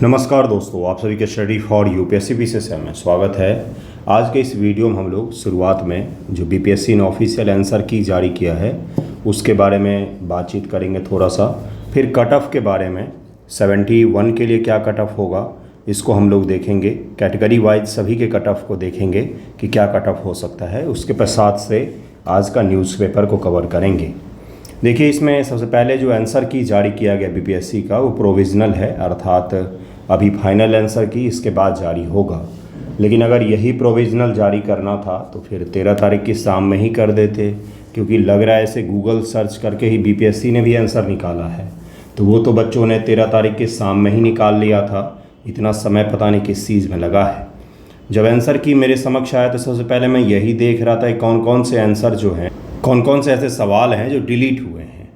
नमस्कार दोस्तों, आप सभी के स्टडी फॉर यूपीएससी पीसीएस में स्वागत है। आज के इस वीडियो में हम लोग शुरुआत में जो बीपीएससी ने ऑफिशियल आंसर की जारी किया है उसके बारे में बातचीत करेंगे थोड़ा सा। फिर कट ऑफ के बारे में 71 के लिए क्या कट ऑफ होगा इसको हम लोग देखेंगे। कैटेगरी वाइज सभी के कट ऑफ को देखेंगे कि क्या कट ऑफ हो सकता है। उसके पश्चात से आज का न्यूज़पेपर को कवर करेंगे। देखिए, इसमें सबसे पहले जो आंसर की जारी किया गया बीपीएससी का वो प्रोविज़नल है, अर्थात अभी फाइनल आंसर की इसके बाद जारी होगा। लेकिन अगर यही प्रोविज़नल जारी करना था तो फिर 13 तारीख की शाम में ही कर देते, क्योंकि लग रहा है ऐसे गूगल सर्च करके ही बीपीएससी ने भी आंसर निकाला है। तो वो तो बच्चों ने 13 तारीख की शाम में ही निकाल लिया था। इतना समय पता नहीं किस चीज़ में लगा है। जब आंसर की मेरे समक्ष आया तो सबसे पहले मैं यही देख रहा था कि कौन कौन से आंसर जो हैं, कौन कौन से ऐसे सवाल हैं जो डिलीट हुए हैं।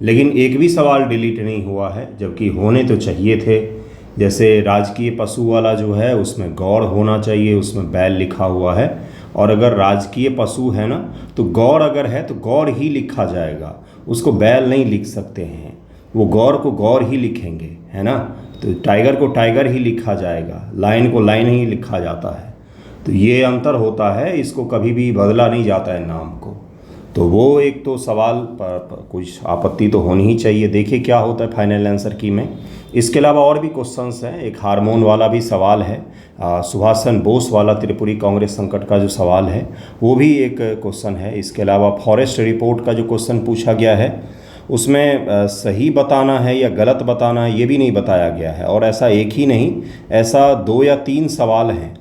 लेकिन एक भी सवाल डिलीट नहीं हुआ है, जबकि होने तो चाहिए थे। जैसे राजकीय पशु वाला जो है उसमें गौड़ होना चाहिए, उसमें बैल लिखा हुआ है। और अगर राजकीय पशु है ना तो गौड़ अगर है तो गौड़ ही लिखा जाएगा, उसको बैल नहीं लिख सकते हैं। वो गौड़ को गौड़ ही लिखेंगे, है ना। तो टाइगर को टाइगर ही लिखा जाएगा, लाइन को लाइन ही लिखा जाता है। तो ये अंतर होता है, इसको कभी भी बदला नहीं जाता है नाम को। तो वो एक तो सवाल पर कुछ आपत्ति तो होनी ही चाहिए। देखिए क्या होता है फाइनल आंसर की में। इसके अलावा और भी क्वेश्चंस हैं। एक हार्मोन वाला भी सवाल है, सुभाष चंद्र बोस वाला त्रिपुरी कांग्रेस संकट का जो सवाल है वो भी एक क्वेश्चन है। इसके अलावा फॉरेस्ट रिपोर्ट का जो क्वेश्चन पूछा गया है उसमें सही बताना है या गलत बताना है ये भी नहीं बताया गया है। और ऐसा एक ही नहीं, ऐसा 2 या 3 सवाल हैं,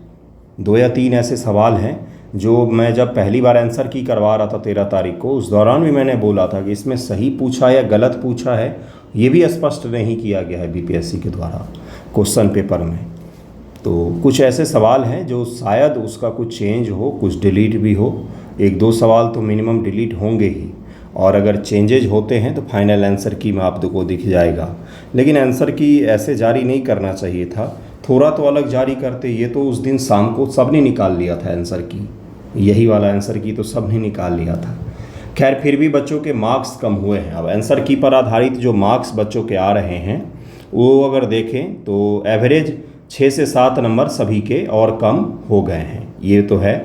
2 या 3 ऐसे सवाल हैं जो मैं जब पहली बार आंसर की करवा रहा था 13 तारीख को, उस दौरान भी मैंने बोला था कि इसमें सही पूछा या गलत पूछा है ये भी स्पष्ट नहीं किया गया है बीपीएससी के द्वारा क्वेश्चन पेपर में। तो कुछ ऐसे सवाल हैं जो शायद उसका कुछ चेंज हो, कुछ डिलीट भी हो। 1-2 सवाल तो मिनिमम डिलीट होंगे ही, और अगर चेंजेज होते हैं तो फाइनल आंसर की में आपको दिख जाएगा। लेकिन आंसर की ऐसे जारी नहीं करना चाहिए था, थोड़ा तो अलग जारी करते। ये तो उस दिन शाम को सब ने निकाल लिया था आंसर की, यही वाला आंसर की तो सब ने निकाल लिया था। खैर फिर भी बच्चों के मार्क्स कम हुए हैं। अब आंसर की पर आधारित जो मार्क्स बच्चों के आ रहे हैं वो अगर देखें तो एवरेज 6 से 7 नंबर सभी के और कम हो गए हैं। ये तो है,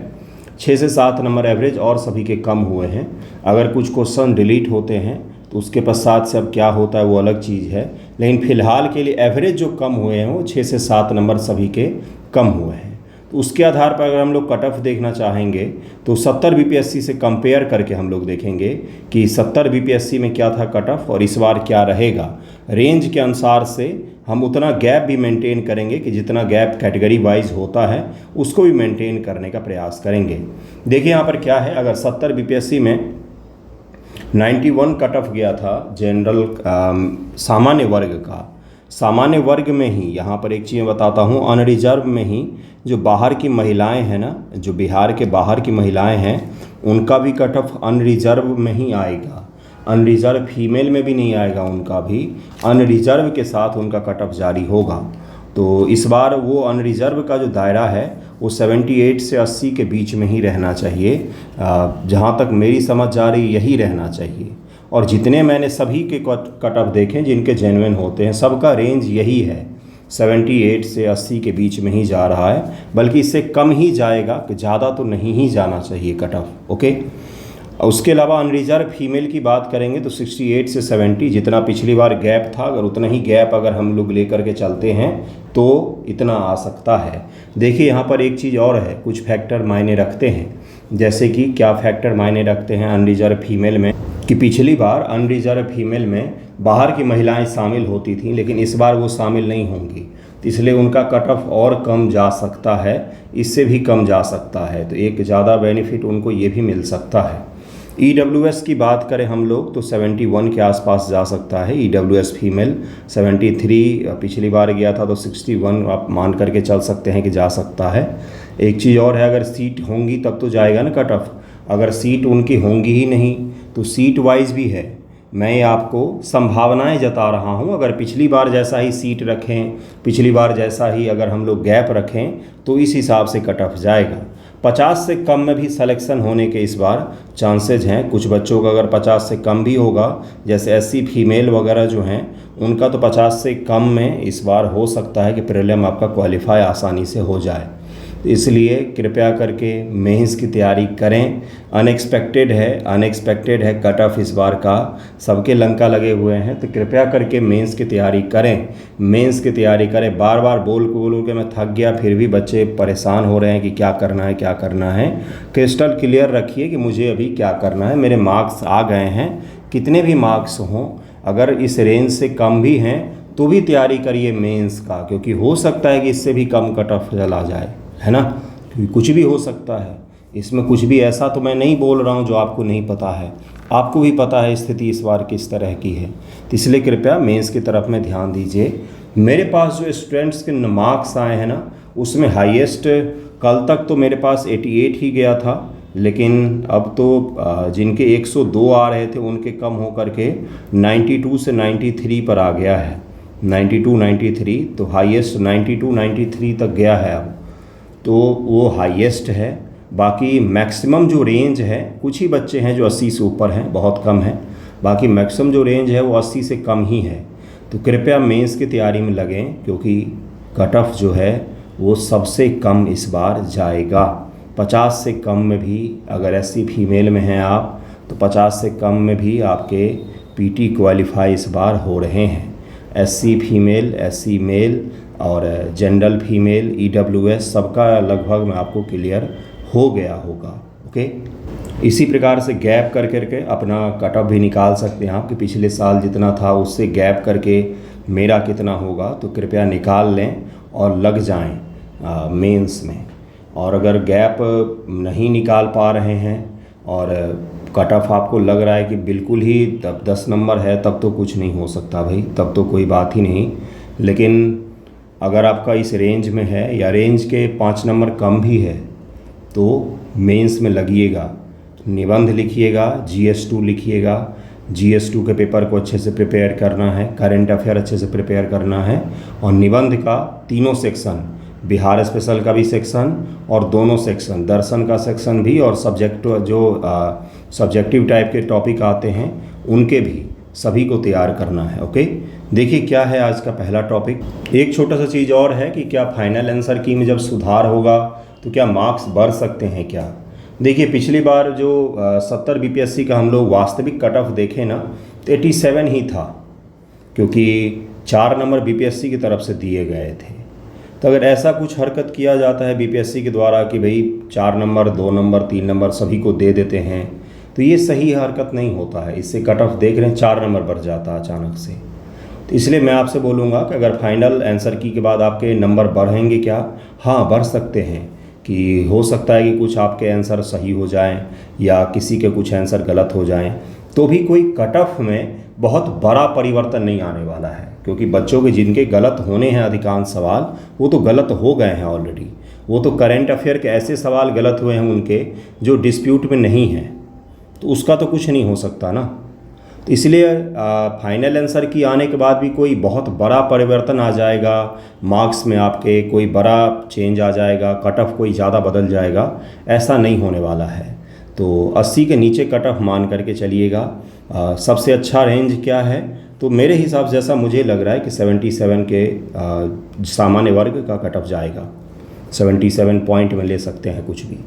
6 से 7 नंबर एवरेज और सभी के कम हुए हैं। अगर कुछ क्वेश्चन डिलीट होते हैं तो उसके पश्चात से अब क्या होता है वो अलग चीज़ है। लेकिन फ़िलहाल के लिए एवरेज जो कम हुए हैं वो 6 से 7 नंबर सभी के कम हुए हैं। तो उसके आधार पर अगर हम लोग कट ऑफ देखना चाहेंगे तो 70 बीपीएससी से कंपेयर करके हम लोग देखेंगे कि 70 बीपीएससी में क्या था कट ऑफ और इस बार क्या रहेगा। रेंज के अनुसार से हम उतना गैप भी मेंटेन करेंगे कि जितना गैप कैटेगरी वाइज होता है उसको भी मेंटेन करने का प्रयास करेंगे। देखिए यहाँ पर क्या है, अगर 70 बीपीएससी में 91 कट ऑफ गया था जनरल सामान्य वर्ग का, सामान्य वर्ग में ही यहाँ पर एक चीज़ बताता हूँ, अनरिजर्व में ही जो बाहर की महिलाएं हैं ना, जो बिहार के बाहर की महिलाएं हैं उनका भी कट ऑफ अनरिजर्व में ही आएगा। अनरिजर्व फीमेल में भी नहीं आएगा, उनका भी अनरिजर्व के साथ उनका कट ऑफ जारी होगा। तो इस बार वो अनरिजर्व का जो दायरा है वो 78 से 80 के बीच में ही रहना चाहिए। जहाँ तक मेरी समझ जा रही यही रहना चाहिए। और जितने मैंने सभी के कट ऑफ देखे जिनके जेन्युइन होते हैं सबका रेंज यही है, 78 से 80 के बीच में ही जा रहा है, बल्कि इससे कम ही जाएगा, कि ज़्यादा तो नहीं ही जाना चाहिए कट ऑफ। ओके, उसके अलावा अनरिजर्व फीमेल की बात करेंगे तो 68 से 70 जितना पिछली बार गैप था, अगर उतना ही गैप अगर हम लोग लेकर के चलते हैं तो इतना आ सकता है। देखिए यहाँ पर एक चीज़ और है, कुछ फैक्टर मायने रखते हैं। जैसे कि क्या फैक्टर मायने रखते हैं अनरिजर्व फीमेल में, कि पिछली बार अनरिजर्व फीमेल में बाहर की महिलाएं शामिल होती थीं, लेकिन इस बार वो शामिल नहीं होंगी, तो इसलिए उनका कट ऑफ और कम जा सकता है, इससे भी कम जा सकता है। तो एक ज़्यादा बेनिफिट उनको ये भी मिल सकता है। ईडब्ल्यूएस की बात करें हम लोग तो 71 के आसपास जा सकता है ईडब्ल्यूएस फीमेल। 73 पिछली बार गया था तो 61 आप मान करके चल सकते हैं कि जा सकता है। एक चीज़ और है, अगर सीट होंगी तब तो जाएगा ना कट ऑफ। अगर सीट उनकी होंगी ही नहीं तो सीट वाइज भी है, मैं आपको संभावनाएं जता रहा हूं। अगर पिछली बार जैसा ही सीट रखें, पिछली बार जैसा ही अगर हम लोग गैप रखें तो इस हिसाब से कट ऑफ जाएगा। 50 से कम में भी सिलेक्शन होने के इस बार चांसेज हैं। कुछ बच्चों का अगर 50 से कम भी होगा, जैसे 80 फीमेल वगैरह जो हैं उनका तो 50 से कम में इस बार हो सकता है कि प्रीलिम आपका क्वालिफाई आसानी से हो जाए। तो इसलिए कृपया करके मेंस की तैयारी करें। अनएक्सपेक्टेड है कट ऑफ इस बार का, सबके लंका लगे हुए हैं, तो कृपया करके मेंस की तैयारी करें। बार बार बोल के मैं थक गया, फिर भी बच्चे परेशान हो रहे हैं कि क्या करना है। क्रिस्टल क्लियर रखिए कि मुझे अभी क्या करना है। मेरे मार्क्स आ गए हैं, कितने भी मार्क्स हों, अगर इस रेंज से कम भी हैं तो भी तैयारी करिए मेंस का, क्योंकि हो सकता है कि इससे भी कम कट ऑफ चला जाए, है ना। क्योंकि कुछ भी हो सकता है इसमें, कुछ भी ऐसा तो मैं नहीं बोल रहा हूँ जो आपको नहीं पता है, आपको भी पता है स्थिति इस बार किस तरह की है। तो इसलिए कृपया मेंस की तरफ में ध्यान दीजिए। मेरे पास जो स्टूडेंट्स के मार्क्स आए हैं ना, उसमें हाईएस्ट कल तक तो मेरे पास 88 ही गया था, लेकिन अब तो जिनके 102 आ रहे थे उनके कम हो करके 92 से 93 पर आ गया है। 92 93 तो हाईएस्ट 92 93 तक गया है अब, तो वो हाईएस्ट है। बाकी मैक्सिमम जो रेंज है, कुछ ही बच्चे हैं जो 80 से ऊपर हैं, बहुत कम है। बाकी मैक्सिमम जो रेंज है वो 80 से कम ही है। तो कृपया मेंस की तैयारी में लगें, क्योंकि कट ऑफ जो है वो सबसे कम इस बार जाएगा। 50 से कम में भी अगर एससी फीमेल में हैं आप, तो 50 से कम में भी आपके पीटी क्वालिफाई इस बार हो रहे हैं। एससी फीमेल, एससी मेल और जनरल फीमेल, ईडब्ल्यूएस सबका लगभग में आपको क्लियर हो गया होगा। ओके, इसी प्रकार से गैप करके अपना कट ऑफ भी निकाल सकते हैं आप कि पिछले साल जितना था उससे गैप करके मेरा कितना होगा, तो कृपया निकाल लें और लग जाएं मेंस में। और अगर गैप नहीं निकाल पा रहे हैं और कट ऑफ आपको लग रहा है कि बिल्कुल ही 10 नंबर है, तब तो कुछ नहीं हो सकता भाई, तब तो कोई बात ही नहीं। लेकिन अगर आपका इस रेंज में है या रेंज के 5 नंबर कम भी है, तो मेंस में लगिएगा, निबंध लिखिएगा, GS2 लिखिएगा। GS2 के पेपर को अच्छे से प्रिपेयर करना है, करंट अफेयर अच्छे से प्रिपेयर करना है, और निबंध का तीनों सेक्शन, बिहार स्पेशल का भी सेक्शन और दोनों सेक्शन, दर्शन का सेक्शन भी और सब्जेक्टिव टाइप के टॉपिक आते हैं उनके भी, सभी को तैयार करना है। ओके, देखिए क्या है आज का पहला टॉपिक। एक छोटा सा चीज़ और है कि क्या फाइनल आंसर की में जब सुधार होगा तो क्या मार्क्स बढ़ सकते हैं क्या। देखिए पिछली बार जो 70 बीपीएससी का हम लोग वास्तविक कट ऑफ देखें ना, तो 87 ही था, क्योंकि 4 नंबर बीपीएससी की तरफ से दिए गए थे। तो अगर ऐसा कुछ हरकत किया जाता है बीपीएससी के द्वारा कि भाई 4 नंबर 2 नंबर 3 नंबर सभी को दे देते हैं, तो ये सही हरकत नहीं होता है। इससे कट ऑफ देख रहे हैं 4 नंबर बढ़ जाता है अचानक से। तो इसलिए मैं आपसे बोलूँगा कि अगर फाइनल आंसर की के बाद आपके नंबर बढ़ेंगे क्या, हाँ बढ़ सकते हैं, कि हो सकता है कि कुछ आपके आंसर सही हो जाएं या किसी के कुछ आंसर गलत हो जाएं, तो भी कोई कट ऑफ में बहुत बड़ा परिवर्तन नहीं आने वाला है, क्योंकि बच्चों के जिनके गलत होने हैं अधिकांश सवाल, वो तो गलत हो गए हैं ऑलरेडी। वो तो करंट अफेयर के ऐसे सवाल गलत हुए हैं उनके जो डिस्प्यूट में नहीं हैं, तो उसका तो कुछ नहीं हो सकता ना। तो इसलिए फाइनल आंसर की आने के बाद भी कोई बहुत बड़ा परिवर्तन आ जाएगा मार्क्स में, आपके कोई बड़ा चेंज आ जाएगा, कट ऑफ कोई ज़्यादा बदल जाएगा, ऐसा नहीं होने वाला है। तो 80 के नीचे कट ऑफ मान करके चलिएगा। सबसे अच्छा रेंज क्या है, तो मेरे हिसाब से जैसा मुझे लग रहा है कि 77 के सामान्य वर्ग का कट ऑफ जाएगा। 77 पॉइंट में ले सकते हैं कुछ भी,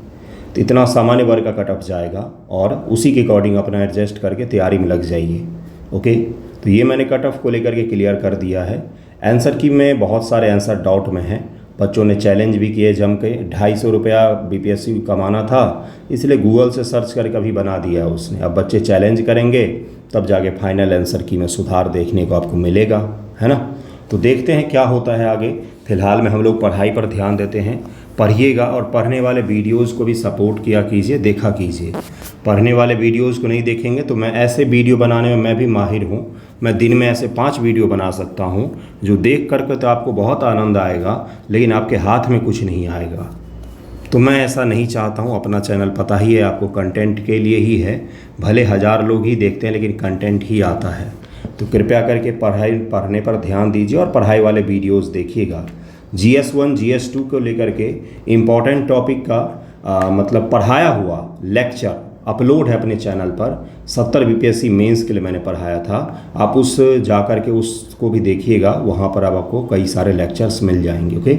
तो इतना सामान्य वर्ग का कट ऑफ जाएगा, और उसी के अकॉर्डिंग अपना एडजस्ट करके तैयारी में लग जाइए। ओके, तो ये मैंने कट ऑफ को लेकर के क्लियर कर दिया है। आंसर की में बहुत सारे आंसर डाउट में हैं, बच्चों ने चैलेंज भी किए जम के। 250 रुपया बीपीएससी कमाना था, इसलिए गूगल से सर्च करके अभी बना दिया उसने। अब बच्चे चैलेंज करेंगे तब जाके फाइनल आंसर की में सुधार देखने को आपको मिलेगा, है ना। तो देखते हैं क्या होता है आगे। फिलहाल में हम लोग पढ़ाई पर ध्यान देते हैं, पढ़िएगा और पढ़ने वाले वीडियोस को भी सपोर्ट किया कीजिए, देखा कीजिए। पढ़ने वाले वीडियोस को नहीं देखेंगे तो मैं ऐसे वीडियो बनाने में मैं भी माहिर हूँ। मैं दिन में ऐसे 5 वीडियो बना सकता हूँ जो देख करके तो आपको बहुत आनंद आएगा, लेकिन आपके हाथ में कुछ नहीं आएगा। तो मैं ऐसा नहीं चाहता हूँ। अपना चैनल पता ही है आपको, कंटेंट के लिए ही है, भले 1000 लोग ही देखते हैं लेकिन कंटेंट ही आता है। तो कृपया करके पढ़ने पर ध्यान दीजिए और पढ़ाई वाले वीडियोस देखिएगा। GS1 GS2 को लेकर के इम्पॉर्टेंट टॉपिक का मतलब पढ़ाया हुआ लेक्चर अपलोड है अपने चैनल पर। 70 बीपीएससी मेंस के लिए मैंने पढ़ाया था, आप उस जाकर के उसको भी देखिएगा, वहाँ पर अब आपको कई सारे लेक्चर्स मिल जाएंगे। ओके,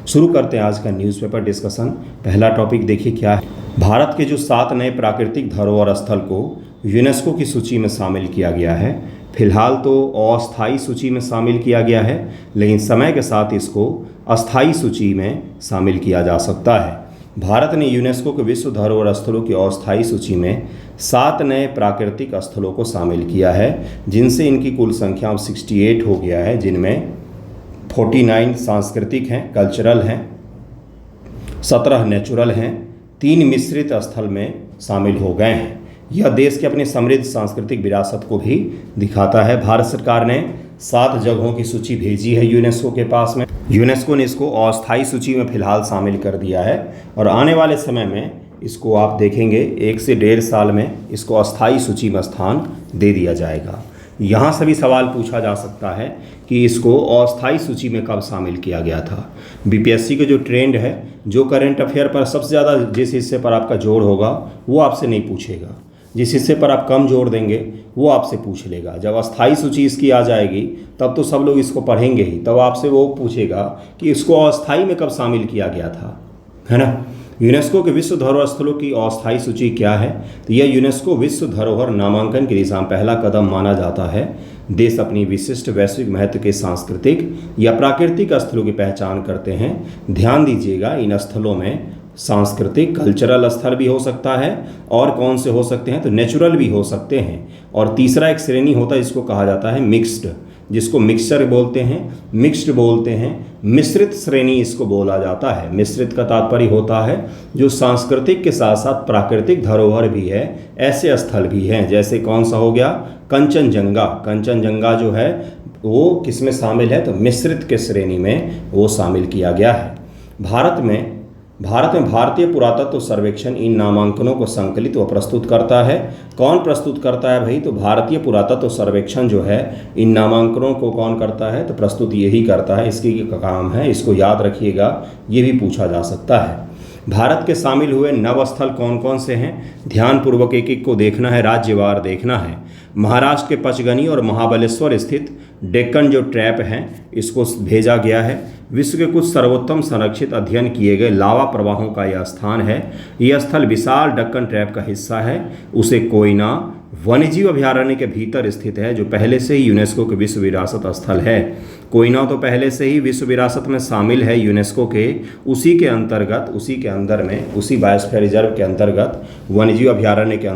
शुरू करते हैं आज का न्यूज़पेपर डिस्कशन। पहला टॉपिक देखिए क्या है। भारत के जो 7 नए प्राकृतिक धरोहर स्थल को यूनेस्को की सूची में शामिल किया गया है। फिलहाल तो अस्थायी सूची में शामिल किया गया है, लेकिन समय के साथ इसको अस्थायी सूची में शामिल किया जा सकता है। भारत ने यूनेस्को के विश्व धरोहर स्थलों की अस्थायी सूची में 7 नए प्राकृतिक स्थलों को शामिल किया है, जिनसे इनकी कुल संख्या अब 68 हो गया है, जिनमें 49 सांस्कृतिक हैं, कल्चरल हैं, 17 नेचुरल हैं, 3 मिश्रित स्थल में शामिल हो गए हैं। यह देश के अपनी समृद्ध सांस्कृतिक विरासत को भी दिखाता है। भारत सरकार ने 7 जगहों की सूची भेजी है यूनेस्को के पास में। यूनेस्को ने इसको अस्थायी सूची में फिलहाल शामिल कर दिया है और आने वाले समय में इसको आप देखेंगे 1 से 1.5 साल में इसको अस्थायी सूची में स्थान दे दिया जाएगा। यहाँ से भी सवाल पूछा जा सकता है कि इसको अस्थायी सूची में कब शामिल किया गया था। बीपीएससी का जो ट्रेंड है, जो करंट अफेयर पर सबसे ज़्यादा जिस हिस्से पर आपका जोर होगा वो आपसे नहीं पूछेगा, जिस हिस्से पर आप कम जोर देंगे वो आपसे पूछ लेगा। जब अस्थायी सूची इसकी आ जाएगी तब तो सब लोग इसको पढ़ेंगे ही, तब आपसे वो पूछेगा कि इसको अस्थायी में कब शामिल किया गया था, है ना। यूनेस्को के विश्व धरोहर स्थलों की अस्थायी सूची क्या है, तो यह यूनेस्को विश्व धरोहर नामांकन की दिशा में पहला कदम माना जाता है। देश अपनी विशिष्ट वैश्विक महत्व के सांस्कृतिक या प्राकृतिक स्थलों की पहचान करते हैं। ध्यान दीजिएगा, इन स्थलों में सांस्कृतिक कल्चरल स्थल भी हो सकता है, और कौन से हो सकते हैं तो नेचुरल भी हो सकते हैं। और तीसरा एक श्रेणी होता है, इसको कहा जाता है मिक्स्ड, जिसको मिक्सचर बोलते हैं, मिक्स्ड बोलते हैं, मिश्रित श्रेणी इसको बोला जाता है। मिश्रित का तात्पर्य होता है जो सांस्कृतिक के साथ साथ प्राकृतिक धरोहर भी है, ऐसे स्थल भी हैं। जैसे कौन सा हो गया, कंचनजंगा। कंचनजंगा जो है वो किस में शामिल है तो मिश्रित के श्रेणी में वो शामिल किया गया है। भारत में भारतीय पुरातत्व सर्वेक्षण इन नामांकनों को संकलित व प्रस्तुत करता है। कौन प्रस्तुत करता है भाई, तो भारतीय पुरातत्व सर्वेक्षण जो है इन नामांकनों को कौन करता है तो प्रस्तुत यही करता है, इसकी काम है, इसको याद रखिएगा, ये भी पूछा जा सकता है। भारत के शामिल हुए 9 स्थल कौन कौन से हैं, ध्यानपूर्वक एक एक को देखना है, राज्यवार देखना है। महाराष्ट्र के पचगनी और महाबलेश्वर स्थित डेक्कन जो ट्रैप हैं इसको भेजा गया है। विश्व के कुछ सर्वोत्तम संरक्षित अध्ययन किए गए लावा प्रवाहों का यह स्थान है। यह स्थल विशाल डेक्कन ट्रैप का हिस्सा है। उसे कोयना वन्यजीव अभयारण्य के भीतर स्थित है, जो पहले से ही यूनेस्को के विश्व विरासत स्थल है। कोयना तो पहले से ही विश्व विरासत में शामिल है यूनेस्को के, उसी के अंतर्गत, उसी के अंदर में, उसी बायोस्फीयर रिजर्व के अंतर्गत वन्यजीव अभयारण्य के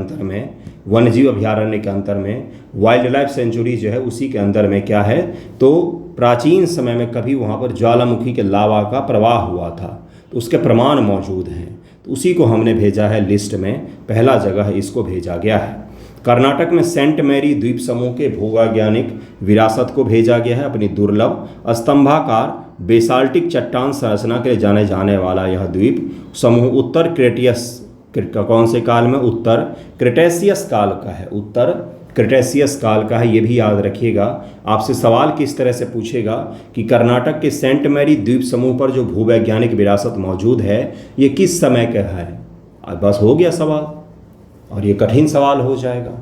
अंतर में वाइल्ड लाइफ सेंचुरी जो है उसी के अंदर में क्या है तो प्राचीन समय में कभी वहाँ पर ज्वालामुखी के लावा का प्रवाह हुआ था, तो उसके प्रमाण मौजूद हैं, तो उसी को हमने भेजा है लिस्ट में, पहला जगह इसको भेजा गया है। कर्नाटक में सेंट मैरी द्वीप समूह के भूवैज्ञानिक विरासत को भेजा गया है। अपनी दुर्लभ स्तंभाकार बेसाल्टिक चट्टान संरचना के लिए जाने जाने वाला यह द्वीप समूह उत्तर क्रेटियस कौन से काल में, उत्तर क्रेटेशियस काल का है, उत्तर क्रेटेशियस काल का है, ये भी याद रखिएगा। आपसे सवाल किस तरह से पूछेगा कि कर्नाटक के सेंट मैरी द्वीप समूह पर जो भूवैज्ञानिक विरासत मौजूद है ये किस समय का है, बस हो गया सवाल, और ये कठिन सवाल हो जाएगा,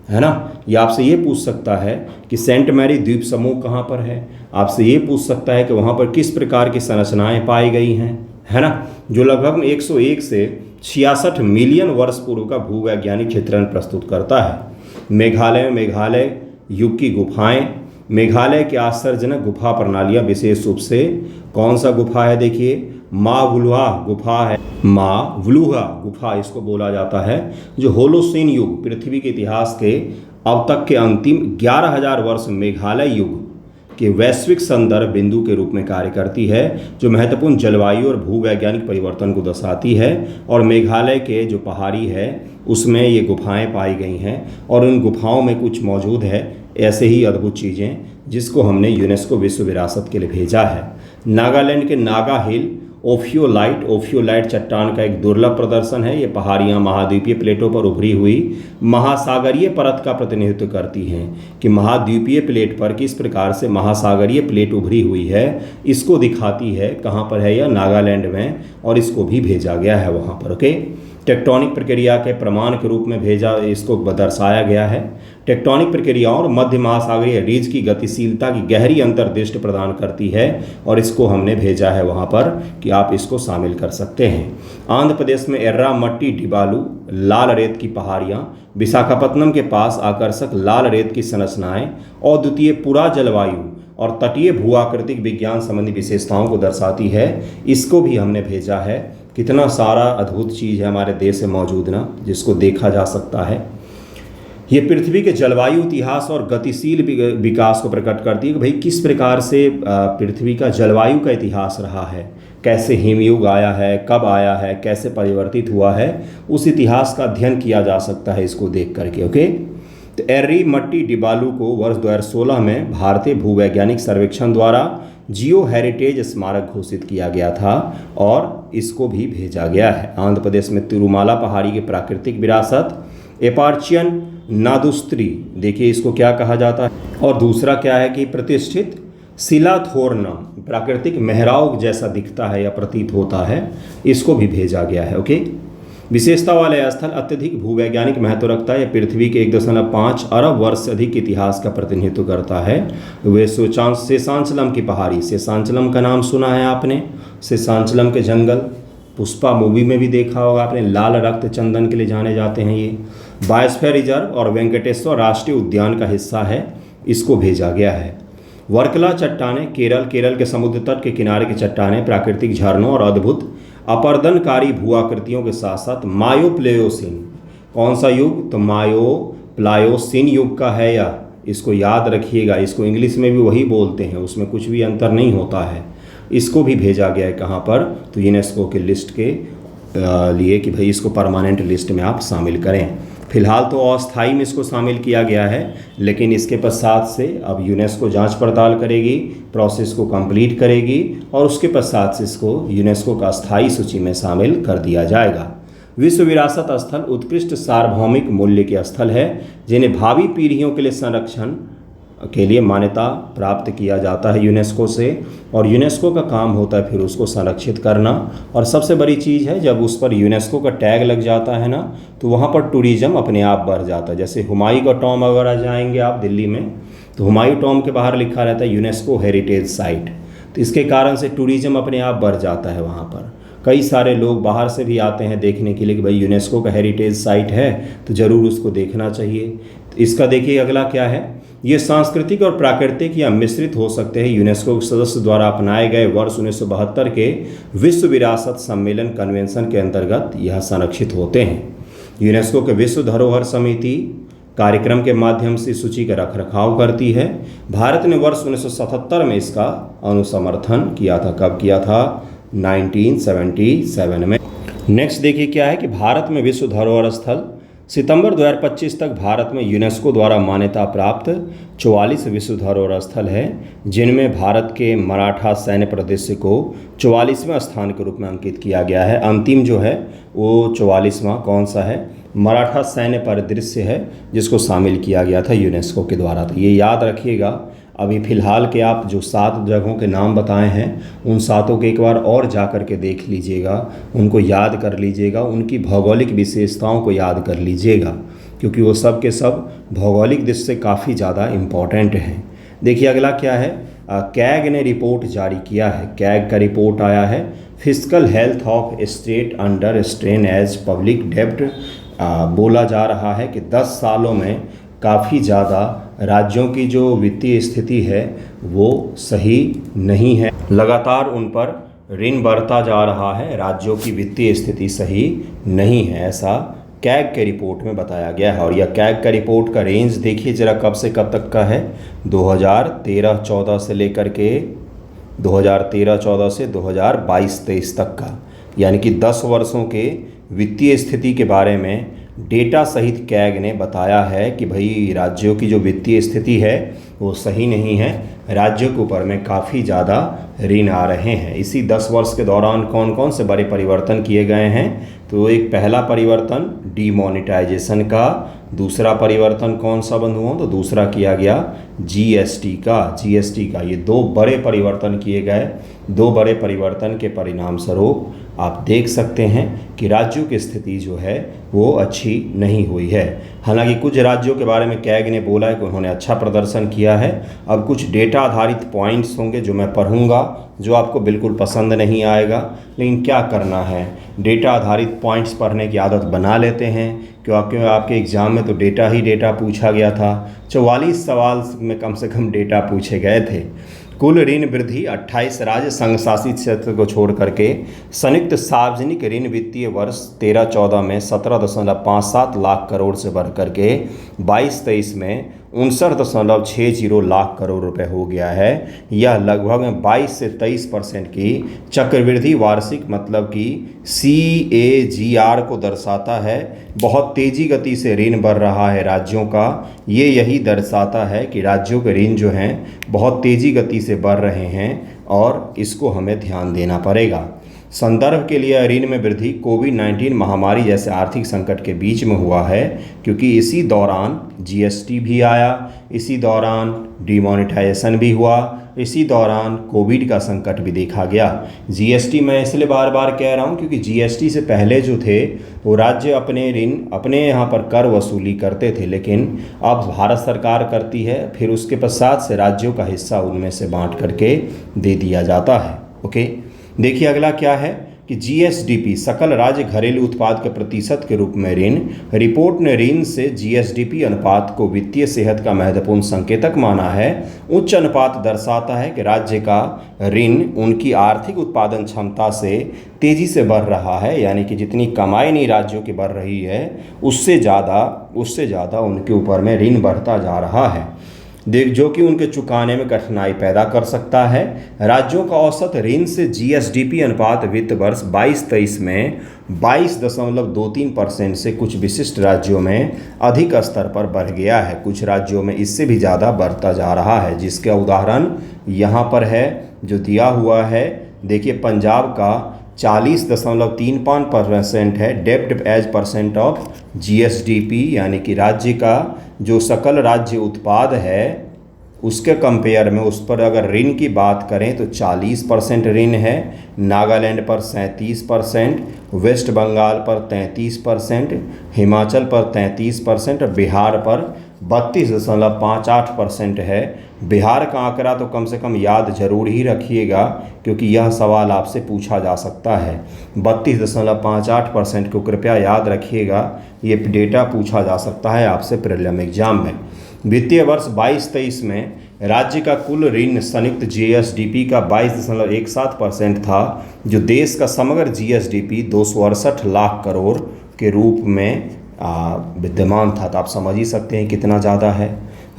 है ना। ये आपसे ये पूछ सकता है कि सेंट मैरी द्वीप समूह कहाँ पर है, आपसे ये पूछ सकता है कि वहाँ पर किस प्रकार की संरचनाएं पाई गई हैं, है ना, जो लगभग 101 से 66 मिलियन वर्ष पूर्व का भूवैज्ञानिक चित्रण प्रस्तुत करता है। मेघालय युग की गुफाएं, मेघालय के आश्चर्यजनक गुफा प्रणालियाँ, विशेष रूप से कौन सा गुफा है, देखिए माँ वुलुहा गुफा है, माँ वुलुहा गुफा इसको बोला जाता है, जो होलोसीन युग पृथ्वी के इतिहास के अब तक के अंतिम 11,000 वर्ष मेघालय युग के वैश्विक संदर्भ बिंदु के रूप में कार्य करती है, जो महत्वपूर्ण जलवायु और भूवैज्ञानिक परिवर्तन को दर्शाती है। और मेघालय के जो पहाड़ी है उसमें ये गुफाएं पाई गई हैं, और उन गुफाओं में कुछ मौजूद है ऐसे ही अद्भुत चीज़ें, जिसको हमने यूनेस्को विश्व विरासत के लिए भेजा है। नागालैंड के नागा हिल ओफियोलाइट चट्टान का एक दुर्लभ प्रदर्शन है। ये पहाड़ियाँ महाद्वीपीय प्लेटों पर उभरी हुई महासागरीय परत का प्रतिनिधित्व करती हैं कि महाद्वीपीय प्लेट पर किस प्रकार से महासागरीय प्लेट उभरी हुई है, इसको दिखाती है। कहाँ पर है यह, नागालैंड में, और इसको भी भेजा गया है वहाँ पर। ओके, टेक्टोनिक प्रक्रिया के प्रमाण के रूप में भेजा, इसको दर्शाया गया है। टेक्टोनिक प्रक्रियाओं और मध्य महासागरीय रिज की गतिशीलता की गहरी अंतर्दृष्टि प्रदान करती है और इसको हमने भेजा है वहाँ पर कि आप इसको शामिल कर सकते हैं। आंध्र प्रदेश में एर्रा मट्टी डिबालू, लाल रेत की पहाड़ियाँ, विशाखापत्तनम के पास आकर्षक लाल रेत की संरचनाएँ और द्वितीय पूरा जलवायु और तटीय भूआकृतिक विज्ञान संबंधी विशेषताओं को दर्शाती है। इसको भी हमने भेजा है। कितना सारा अद्भुत चीज़ है हमारे देश में मौजूद ना, जिसको देखा जा सकता है। ये पृथ्वी के जलवायु इतिहास और गतिशील विकास को प्रकट करती है कि भाई किस प्रकार से पृथ्वी का जलवायु का इतिहास रहा है, कैसे हिमयुग आया है, कब आया है, कैसे परिवर्तित हुआ है, उस इतिहास का अध्ययन किया जा सकता है इसको देख करके। ओके, तो एर्री मट्टी डिबालू को वर्ष 2016 में भारतीय भूवैज्ञानिक सर्वेक्षण द्वारा जियो हेरिटेज स्मारक घोषित किया गया था और इसको भी भेजा गया है। आंध्र प्रदेश में तिरुमाला पहाड़ी की प्राकृतिक विरासत, एपार्चियन नादुस्त्री, देखिए इसको क्या कहा जाता है। और दूसरा क्या है कि प्रतिष्ठित शिलाथोर्नम, प्राकृतिक मेहराव जैसा दिखता है या प्रतीत होता है, इसको भी भेजा गया है। ओके, विशेषता वाले स्थल अत्यधिक भूवैज्ञानिक महत्व रखता है। यह पृथ्वी के 1.5 अरब वर्ष से अधिक इतिहास का प्रतिनिधित्व करता है। वे शेषांचलम की पहाड़ी, शेषांचलम का नाम सुना है आपने, शेषांचलम के जंगल, पुष्पा मूवी में भी देखा होगा आपने, लाल रक्त चंदन के लिए जाने जाते हैं। ये बायोस्फीयर रिजर्व और वेंकटेश्वर राष्ट्रीय उद्यान का हिस्सा है, इसको भेजा गया है। वर्कला चट्टानें, केरल के समुद्र तट के किनारे की चट्टानें प्राकृतिक झरनों और अद्भुत अपर्दनकारी भूआकृतियों के साथ साथ मायोप्लेयोसिन, कौन सा युग, तो मायोप्लायोसिन युग का है। या इसको याद रखिएगा, इसको इंग्लिश में भी वही बोलते हैं, उसमें कुछ भी अंतर नहीं होता है। इसको भी भेजा गया है कहाँ पर, तो यूनेस्को के लिस्ट के लिए कि भाई इसको परमानेंट लिस्ट में आप शामिल करें। फिलहाल तो अस्थायी में इसको शामिल किया गया है, लेकिन इसके पश्चात से अब यूनेस्को जांच पड़ताल करेगी, प्रोसेस को कंप्लीट करेगी और उसके पश्चात से इसको यूनेस्को का अस्थायी सूची में शामिल कर दिया जाएगा। विश्व विरासत स्थल उत्कृष्ट सार्वभौमिक मूल्य के स्थल है जिन्हें भावी पीढ़ियों के लिए संरक्षण के लिए मान्यता प्राप्त किया जाता है यूनेस्को से, और यूनेस्को का काम होता है फिर उसको संरक्षित करना। और सबसे बड़ी चीज़ है, जब उस पर यूनेस्को का टैग लग जाता है ना, तो वहाँ पर टूरिज़्म अपने आप बढ़ जाता है। जैसे हुमायूं का टॉम अगर जाएंगे आप दिल्ली में, तो हुमायूं टॉम के बाहर लिखा रहता है यूनेस्को हेरिटेज साइट, तो इसके कारण से टूरिज़्म अपने आप बढ़ जाता है। वहाँ पर कई सारे लोग बाहर से भी आते हैं देखने के लिए कि भाई यूनेस्को का हेरिटेज साइट है तो ज़रूर उसको देखना चाहिए। तो इसका देखिए अगला क्या है, ये सांस्कृतिक और प्राकृतिक या मिश्रित हो सकते हैं। यूनेस्को के सदस्य द्वारा अपनाए गए वर्ष 1972 के विश्व विरासत सम्मेलन कन्वेंशन के अंतर्गत यह संरक्षित होते हैं। यूनेस्को के विश्व धरोहर समिति कार्यक्रम के माध्यम से सूची का रखरखाव करती है। भारत ने वर्ष 1977 में इसका अनुसमर्थन किया था। कब किया था? 1977 में। नेक्स्ट देखिए क्या है कि भारत में विश्व धरोहर स्थल सितंबर 2025 तक भारत में यूनेस्को द्वारा मान्यता प्राप्त 44 विश्व धरोहर स्थल है, जिनमें भारत के मराठा सैन्य परिदृश्य को 44वें स्थान के रूप में अंकित किया गया है। अंतिम जो है वो 44वां कौन सा है? मराठा सैन्य परिदृश्य है, जिसको शामिल किया गया था यूनेस्को के द्वारा। तो ये याद रखिएगा। अभी फ़िलहाल के आप जो 7 जगहों के नाम बताए हैं, उन 7 के एक बार और जा कर के देख लीजिएगा, उनको याद कर लीजिएगा, उनकी भौगोलिक विशेषताओं को याद कर लीजिएगा, क्योंकि वो सब के सब भौगोलिक दृष्टि से काफ़ी ज़्यादा इम्पॉर्टेंट हैं। देखिए अगला क्या है, कैग ने रिपोर्ट जारी किया है। कैग का रिपोर्ट आया है, physical health of state under strain as public डेब्ट। बोला जा रहा है कि 10 सालों में काफ़ी ज़्यादा राज्यों की जो वित्तीय स्थिति है वो सही नहीं है, लगातार उन पर ऋण बढ़ता जा रहा है, राज्यों की वित्तीय स्थिति सही नहीं है, ऐसा कैग के रिपोर्ट में बताया गया है। और यह कैग का रिपोर्ट का रेंज देखिए ज़रा कब से कब तक का है, 2013-14 से लेकर के 2013-14 से 2022-23 तक का, यानी कि 10 वर्षों के वित्तीय स्थिति के बारे में डेटा सहित कैग ने बताया है कि भाई राज्यों की जो वित्तीय स्थिति है वो सही नहीं है, राज्यों के ऊपर में काफ़ी ज़्यादा ऋण आ रहे हैं। इसी 10 वर्ष के दौरान कौन कौन से बड़े परिवर्तन किए गए हैं? तो एक पहला परिवर्तन डीमोनेटाइजेशन का दूसरा परिवर्तन कौन सा बंधुओं? तो दूसरा किया गया जीएसटी का। ये दो बड़े परिवर्तन किए गए। दो बड़े परिवर्तन के परिणाम स्वरूप आप देख सकते हैं कि राज्यों की स्थिति जो है वो अच्छी नहीं हुई है। हालांकि कुछ राज्यों के बारे में कैग ने बोला है कि उन्होंने अच्छा प्रदर्शन किया है। अब कुछ डेटा आधारित पॉइंट्स होंगे जो मैं पढ़ूंगा, जो आपको बिल्कुल पसंद नहीं आएगा, लेकिन क्या करना है, डेटा आधारित पॉइंट्स पढ़ने की आदत बना लेते हैं, क्योंकि आपके एग्ज़ाम में तो डेटा पूछा गया था। 44 सवाल में कम से कम डेटा पूछे गए थे। कुल ऋण वृद्धि 28 राज्य संघ शासित क्षेत्र को छोड़ करके संयुक्त सार्वजनिक ऋण वित्तीय वर्ष 13-14 में 17.57 लाख करोड़ से बढ़ करके 22-23 में 59.60 लाख करोड़ रुपए हो गया है। यह लगभग 22 से 23% की चक्रवृद्धि वार्षिक मतलब कि CAGR को दर्शाता है। बहुत तेज़ी गति से ऋण बढ़ रहा है राज्यों का। ये यही दर्शाता है कि राज्यों के ऋण जो हैं बहुत तेज़ी गति से बढ़ रहे हैं और इसको हमें ध्यान देना पड़ेगा। संदर्भ के लिए ऋण में वृद्धि कोविड-19 महामारी जैसे आर्थिक संकट के बीच में हुआ है, क्योंकि इसी दौरान जीएसटी भी आया, इसी दौरान डिमोनेटाइजेशन भी हुआ, इसी दौरान कोविड का संकट भी देखा गया। जीएसटी मैं इसलिए बार बार कह रहा हूँ क्योंकि जीएसटी से पहले जो थे वो राज्य अपने ऋण अपने यहाँ पर कर वसूली करते थे, लेकिन अब भारत सरकार करती है, फिर उसके पश्चात से राज्यों का हिस्सा उनमें से बांट करके दे दिया जाता है। ओके, देखिए अगला क्या है कि जीएसडीपी सकल राज्य घरेलू उत्पाद के प्रतिशत के रूप में ऋण। रिपोर्ट ने ऋण से जीएसडीपी अनुपात को वित्तीय सेहत का महत्वपूर्ण संकेतक माना है। उच्च अनुपात दर्शाता है कि राज्य का ऋण उनकी आर्थिक उत्पादन क्षमता से तेजी से बढ़ रहा है, यानी कि जितनी कमाई नहीं राज्यों की बढ़ रही है उससे ज़्यादा उनके ऊपर में ऋण बढ़ता जा रहा है, जो कि उनके चुकाने में कठिनाई पैदा कर सकता है। राज्यों का औसत ऋण से जीएसडीपी अनुपात वित्त वर्ष 22-23 में 22.23% से कुछ विशिष्ट राज्यों में अधिक स्तर पर बढ़ गया है। कुछ राज्यों में इससे भी ज़्यादा बढ़ता जा रहा है, जिसका उदाहरण यहाँ पर है जो दिया हुआ है। देखिए पंजाब का 40.35% है डेब्ट एज परसेंट ऑफ जीएसडीपी, यानी कि राज्य का जो सकल राज्य उत्पाद है उसके कंपेयर में उस पर अगर ऋण की बात करें तो 40% ऋण है। नागालैंड पर 37%, वेस्ट बंगाल पर 33%, हिमाचल पर 33% और बिहार पर 32.58% है। बिहार का आंकड़ा तो कम से कम याद जरूर ही रखिएगा, क्योंकि यह सवाल आपसे पूछा जा सकता है। 32.58% को कृपया याद रखिएगा, ये डेटा पूछा जा सकता है आपसे प्रीलिम एग्जाम में। वित्तीय वर्ष 22-23 में राज्य का कुल ऋण संयुक्त जीएसडीपी का 22.17% था, जो देश का समग्र जीएसडीपी 268 लाख करोड़ के रूप में विद्यमान था। तो आप समझ ही सकते हैं कितना ज़्यादा है।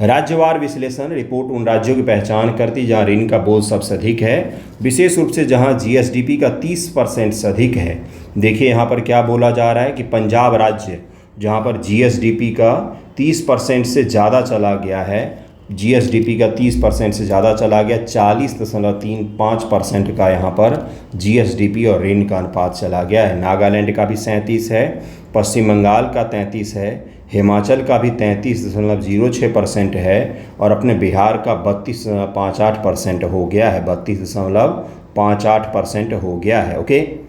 राज्यवार विश्लेषण रिपोर्ट उन राज्यों की पहचान करती जहां ऋण का बोझ सबसे अधिक है, विशेष रूप से जहां जीएसडीपी का 30% से अधिक है। देखिए यहाँ पर क्या बोला जा रहा है कि पंजाब राज्य जहाँ पर जीएसडीपी का 30% से ज़्यादा चला गया है, जीएसडीपी का 30% से ज़्यादा चला गया, 40.35% का यहाँ पर जीएसडीपी और ऋण का अनुपात चला गया है। नागालैंड का भी 37 है, पश्चिम बंगाल का 33 है, हिमाचल का भी 33.06% है और अपने बिहार का 32.58% हो गया है, 32.58% हो गया है। ओके,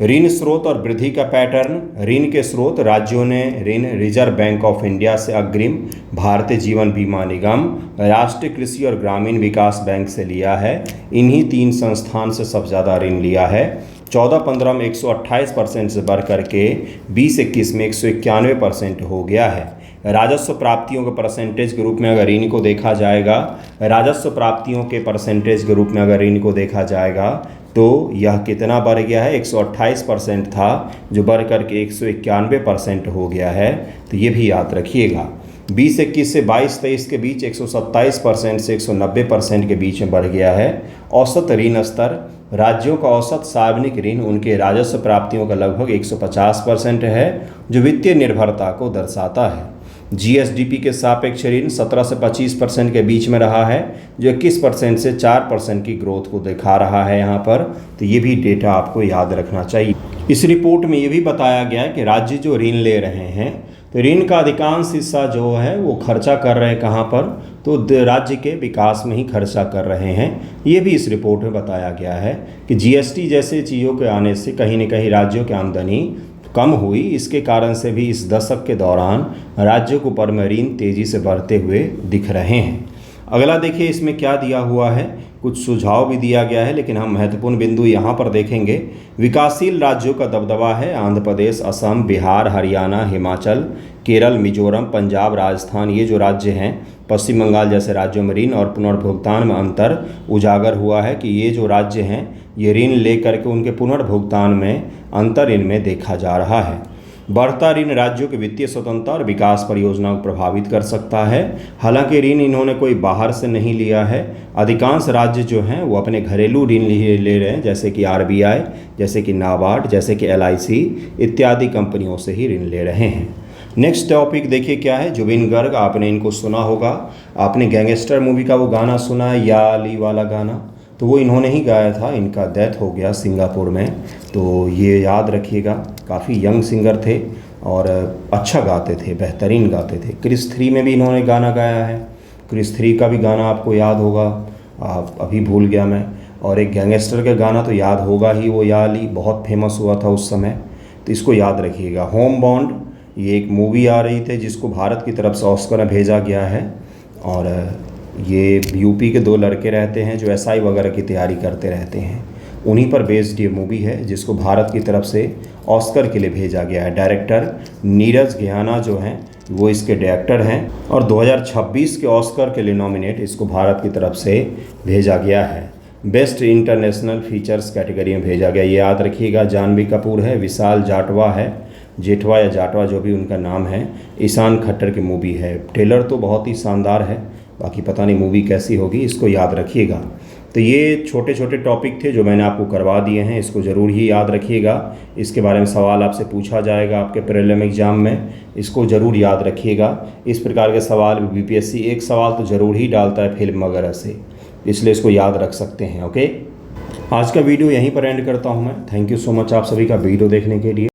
ऋण स्रोत और वृद्धि का पैटर्न। ऋण के स्रोत राज्यों ने ऋण रिजर्व बैंक ऑफ इंडिया से अग्रिम, भारतीय जीवन बीमा निगम, राष्ट्रीय कृषि और ग्रामीण विकास बैंक से लिया है। इन्हीं तीन संस्थान से सबसे ज़्यादा ऋण लिया है। 14-15 में 128% से बढ़ करके 20-21 में 191% हो गया है। राजस्व प्राप्तियों के परसेंटेज के रूप में अगर ऋण को देखा जाएगा, राजस्व प्राप्तियों के परसेंटेज के रूप में अगर ऋण को देखा जाएगा तो यह कितना बढ़ गया है, 128% था जो बढ़ करके 191% हो गया है। तो ये भी याद रखिएगा। 20-21 से 22-23 के बीच 127% से 190% के बीच में बढ़ गया है। औसत ऋण स्तर, राज्यों का औसत सार्वजनिक ऋण उनके राजस्व प्राप्तियों का लगभग 150% है, जो वित्तीय निर्भरता को दर्शाता है। जीएसडीपी के सापेक्ष ऋण 17 से 25% के बीच में रहा है, जो 21% से 4% की ग्रोथ को दिखा रहा है यहाँ पर। तो ये भी डेटा आपको याद रखना चाहिए। इस रिपोर्ट में ये भी बताया गया है कि राज्य जो ऋण ले रहे हैं तो ऋण का अधिकांश हिस्सा जो है वो खर्चा कर रहे हैं कहाँ पर, तो राज्य के विकास में ही खर्चा कर रहे हैं। ये भी इस रिपोर्ट में बताया गया है कि जीएसटी जैसे चीज़ों के आने से कहीं न कहीं राज्यों की आमदनी कम हुई। इसके कारण से भी इस दशक के दौरान राज्यों के ऊपर में ऋण तेज़ी से बढ़ते हुए दिख रहे हैं। अगला देखिए इसमें क्या दिया हुआ है, कुछ सुझाव भी दिया गया है, लेकिन हम महत्वपूर्ण बिंदु यहाँ पर देखेंगे। विकासशील राज्यों का दबदबा है आंध्र प्रदेश, असम, बिहार, हरियाणा, हिमाचल, केरल, मिजोरम, पंजाब, राजस्थान। ये जो राज्य हैं, पश्चिम बंगाल जैसे राज्यों में ऋण और पुनर्भुगतान में अंतर उजागर हुआ है कि ये जो राज्य हैं ये ऋण लेकर के उनके पुनर्भुगतान में अंतर इनमें देखा जा रहा है। बढ़ता ऋण राज्यों की वित्तीय स्वतंत्रता और विकास परियोजनाओं को प्रभावित कर सकता है। हालांकि ऋण इन्होंने कोई बाहर से नहीं लिया है। अधिकांश राज्य जो हैं वो अपने घरेलू ऋण ले रहे हैं, जैसे कि आरबीआई, जैसे कि नाबार्ड, जैसे कि एलआईसी इत्यादि कंपनियों से ही ऋण ले रहे हैं। नेक्स्ट टॉपिक देखिए क्या है, जुबिन गर्ग, आपने इनको सुना होगा। आपने गैंगस्टर मूवी का वो गाना सुना है, या अली वाला गाना, तो वो इन्होंने ही गाया था। इनका डेथ हो गया सिंगापुर में, तो ये याद रखिएगा। काफ़ी यंग सिंगर थे और अच्छा गाते थे, बेहतरीन गाते थे। क्रिस 3 में भी इन्होंने गाना गाया है। क्रिस 3 का भी गाना आपको याद होगा, अभी भूल गया मैं। और एक गैंगस्टर का गाना तो याद होगा ही, वो या अली बहुत फेमस हुआ था उस समय, तो इसको याद रखिएगा। होम बॉन्ड, ये एक मूवी आ रही थी जिसको भारत की तरफ से ऑस्कर में भेजा गया है, और ये यूपी के 2 लड़के रहते हैं जो एसआई वगैरह की तैयारी करते रहते हैं। उन्हीं पर बेस्ड ये मूवी है जिसको भारत की तरफ से ऑस्कर के लिए भेजा गया है। डायरेक्टर नीरज घियाना जो हैं वो इसके डायरेक्टर हैं, और 2026 के ऑस्कर के लिए नॉमिनेट इसको भारत की तरफ से भेजा गया है। बेस्ट इंटरनेशनल फीचर्स कैटेगरी में भेजा गया, ये याद रखिएगा। जानवी कपूर है, विशाल जाटवा है, जेठवा या जाटवा जो भी उनका नाम है, ईशान खट्टर की मूवी है। ट्रेलर तो बहुत ही शानदार है, बाकी पता नहीं मूवी कैसी होगी, इसको याद रखिएगा। तो ये छोटे छोटे टॉपिक थे जो मैंने आपको करवा दिए हैं, इसको ज़रूर ही याद रखिएगा। इसके बारे में सवाल आपसे पूछा जाएगा आपके प्रीलिम एग्ज़ाम में, इसको ज़रूर याद रखिएगा। इस प्रकार के सवाल बीपीएससी एक सवाल तो ज़रूर ही डालता है फिल्म वगैरह से, इसलिए इसको याद रख सकते हैं। ओके, आज का वीडियो यहीं पर एंड करता हूँ मैं। थैंक यू सो मच आप सभी का वीडियो देखने के लिए।